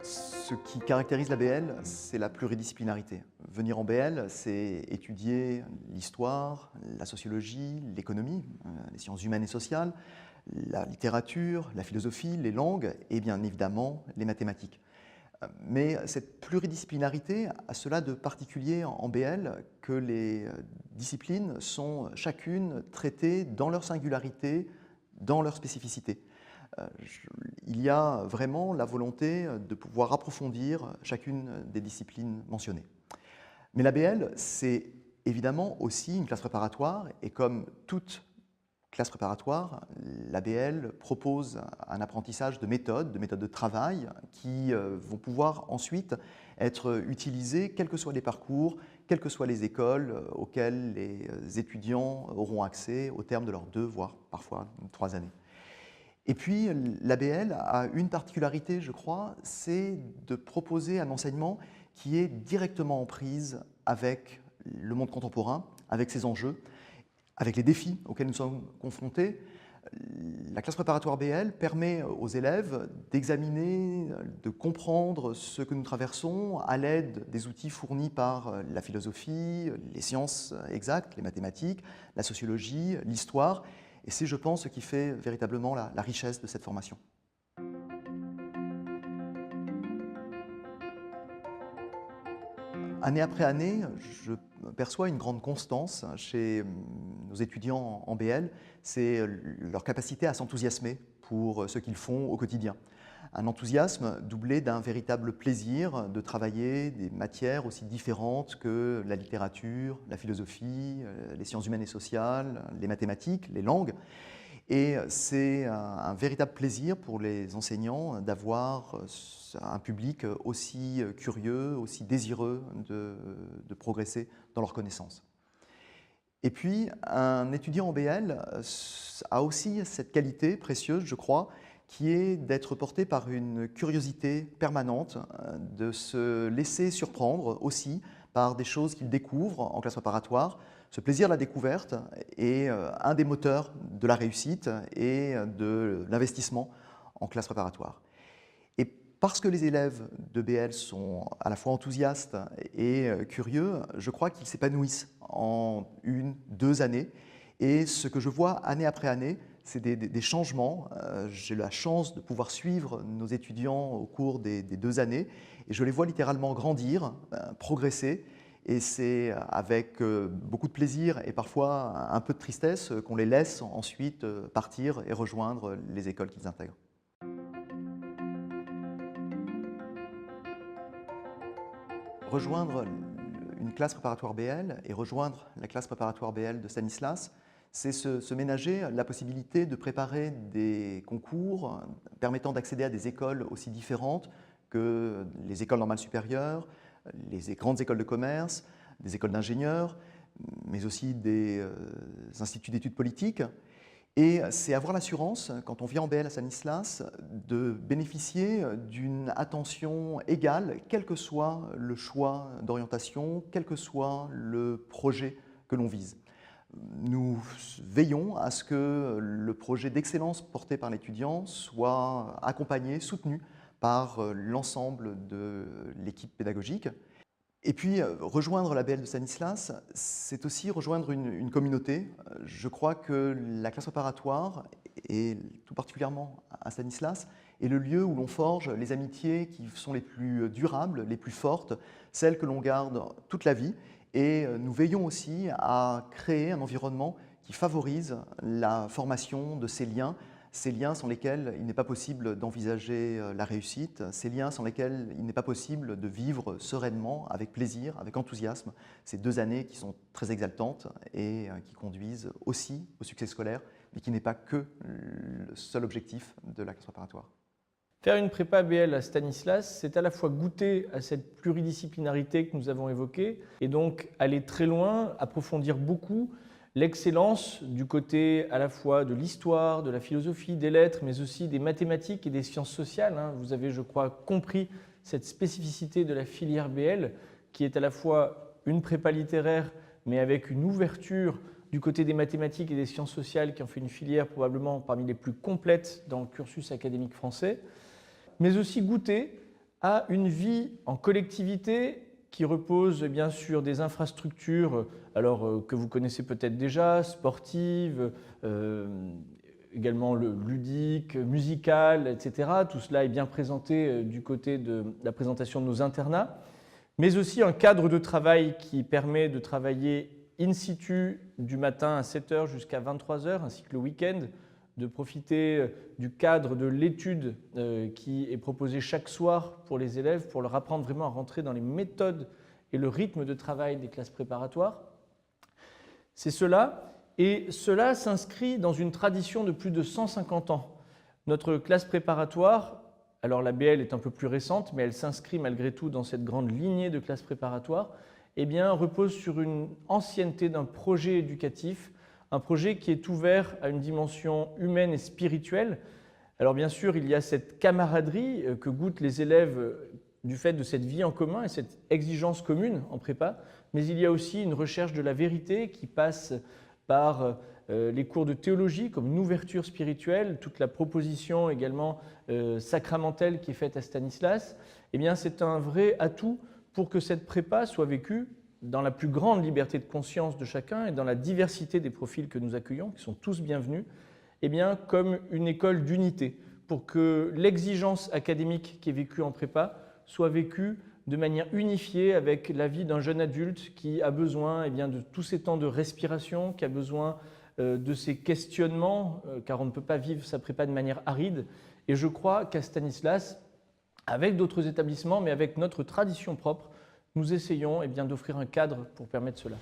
Ce qui caractérise la BL, c'est la pluridisciplinarité. Venir en BL, c'est étudier l'histoire, la sociologie, l'économie, les sciences humaines et sociales, la littérature, la philosophie, les langues et bien évidemment les mathématiques. Mais cette pluridisciplinarité a cela de particulier en BL que les disciplines sont chacune traitées dans leur singularité, dans leur spécificité. Il y a vraiment la volonté de pouvoir approfondir chacune des disciplines mentionnées. Mais la BL, c'est évidemment aussi une classe préparatoire, et comme toute classe préparatoire, la BL propose un apprentissage de méthodes de travail qui vont pouvoir ensuite être utilisées, quels que soient les parcours, quelles que soient les écoles auxquelles les étudiants auront accès au terme de leurs 2, voire parfois 3 années. Et puis, l'ABL a une particularité, je crois, c'est de proposer un enseignement qui est directement en prise avec le monde contemporain, avec ses enjeux, avec les défis auxquels nous sommes confrontés. La classe préparatoire BL permet aux élèves d'examiner, de comprendre ce que nous traversons à l'aide des outils fournis par la philosophie, les sciences exactes, les mathématiques, la sociologie, l'histoire. Et c'est, je pense, ce qui fait véritablement la richesse de cette formation. Année après année, je perçois une grande constance chez nos étudiants en BL, c'est leur capacité à s'enthousiasmer pour ce qu'ils font au quotidien. Un enthousiasme doublé d'un véritable plaisir de travailler des matières aussi différentes que la littérature, la philosophie, les sciences humaines et sociales, les mathématiques, les langues. Et c'est un véritable plaisir pour les enseignants d'avoir un public aussi curieux, aussi désireux de progresser dans leurs connaissances. Et puis, un étudiant en BL a aussi cette qualité précieuse, je crois, qui est d'être porté par une curiosité permanente, de se laisser surprendre aussi par des choses qu'il découvre en classe préparatoire. Ce plaisir de la découverte est un des moteurs de la réussite et de l'investissement en classe préparatoire. Et parce que les élèves de BL sont à la fois enthousiastes et curieux, je crois qu'ils s'épanouissent en 1, 2 années. Et ce que je vois année après année, c'est des changements. J'ai la chance de pouvoir suivre nos étudiants au cours des 2 années et je les vois littéralement grandir, progresser. Et c'est avec beaucoup de plaisir et parfois un peu de tristesse qu'on les laisse ensuite partir et rejoindre les écoles qu'ils intègrent. Rejoindre une classe préparatoire BL et rejoindre la classe préparatoire BL de Stanislas, c'est se ménager la possibilité de préparer des concours permettant d'accéder à des écoles aussi différentes que les écoles normales supérieures, les grandes écoles de commerce, des écoles d'ingénieurs, mais aussi des instituts d'études politiques. Et c'est avoir l'assurance, quand on vient en BL à Stanislas, de bénéficier d'une attention égale, quel que soit le choix d'orientation, quel que soit le projet que l'on vise. Nous veillons à ce que le projet d'excellence porté par l'étudiant soit accompagné, soutenu par l'ensemble de l'équipe pédagogique. Et puis, rejoindre la BL de Stanislas, c'est aussi rejoindre une communauté. Je crois que la classe préparatoire, et tout particulièrement à Stanislas, est le lieu où l'on forge les amitiés qui sont les plus durables, les plus fortes, celles que l'on garde toute la vie. Et nous veillons aussi à créer un environnement qui favorise la formation de ces liens sans lesquels il n'est pas possible d'envisager la réussite, ces liens sans lesquels il n'est pas possible de vivre sereinement, avec plaisir, avec enthousiasme, ces 2 années qui sont très exaltantes et qui conduisent aussi au succès scolaire, mais qui n'est pas que le seul objectif de la classe préparatoire. Faire une prépa BL à Stanislas, c'est à la fois goûter à cette pluridisciplinarité que nous avons évoquée et donc aller très loin, approfondir beaucoup l'excellence du côté à la fois de l'histoire, de la philosophie, des lettres, mais aussi des mathématiques et des sciences sociales. Vous avez, je crois, compris cette spécificité de la filière BL qui est à la fois une prépa littéraire, mais avec une ouverture du côté des mathématiques et des sciences sociales qui en fait une filière probablement parmi les plus complètes dans le cursus académique français, mais aussi goûter à une vie en collectivité qui repose bien sur des infrastructures que vous connaissez peut-être déjà, sportives, également ludiques, musicales, etc. Tout cela est bien présenté du côté de la présentation de nos internats, mais aussi un cadre de travail qui permet de travailler in situ du matin à 7 h jusqu'à 23 h, ainsi que le week-end, de profiter du cadre de l'étude qui est proposé chaque soir pour les élèves, pour leur apprendre vraiment à rentrer dans les méthodes et le rythme de travail des classes préparatoires. C'est cela, et cela s'inscrit dans une tradition de plus de 150 ans. Notre classe préparatoire, alors la BL est un peu plus récente, mais elle s'inscrit malgré tout dans cette grande lignée de classes préparatoires, repose sur une ancienneté d'un projet éducatif, un projet qui est ouvert à une dimension humaine et spirituelle. Alors bien sûr, il y a cette camaraderie que goûtent les élèves du fait de cette vie en commun et cette exigence commune en prépa, mais il y a aussi une recherche de la vérité qui passe par les cours de théologie comme une ouverture spirituelle, toute la proposition également sacramentelle qui est faite à Stanislas. C'est un vrai atout pour que cette prépa soit vécue dans la plus grande liberté de conscience de chacun et dans la diversité des profils que nous accueillons, qui sont tous bienvenus, comme une école d'unité, pour que l'exigence académique qui est vécue en prépa soit vécue de manière unifiée avec la vie d'un jeune adulte qui a besoin de tous ces temps de respiration, qui a besoin de ces questionnements, car on ne peut pas vivre sa prépa de manière aride. Et je crois qu'à Stanislas, avec d'autres établissements, mais avec notre tradition propre, nous essayons d'offrir un cadre pour permettre cela.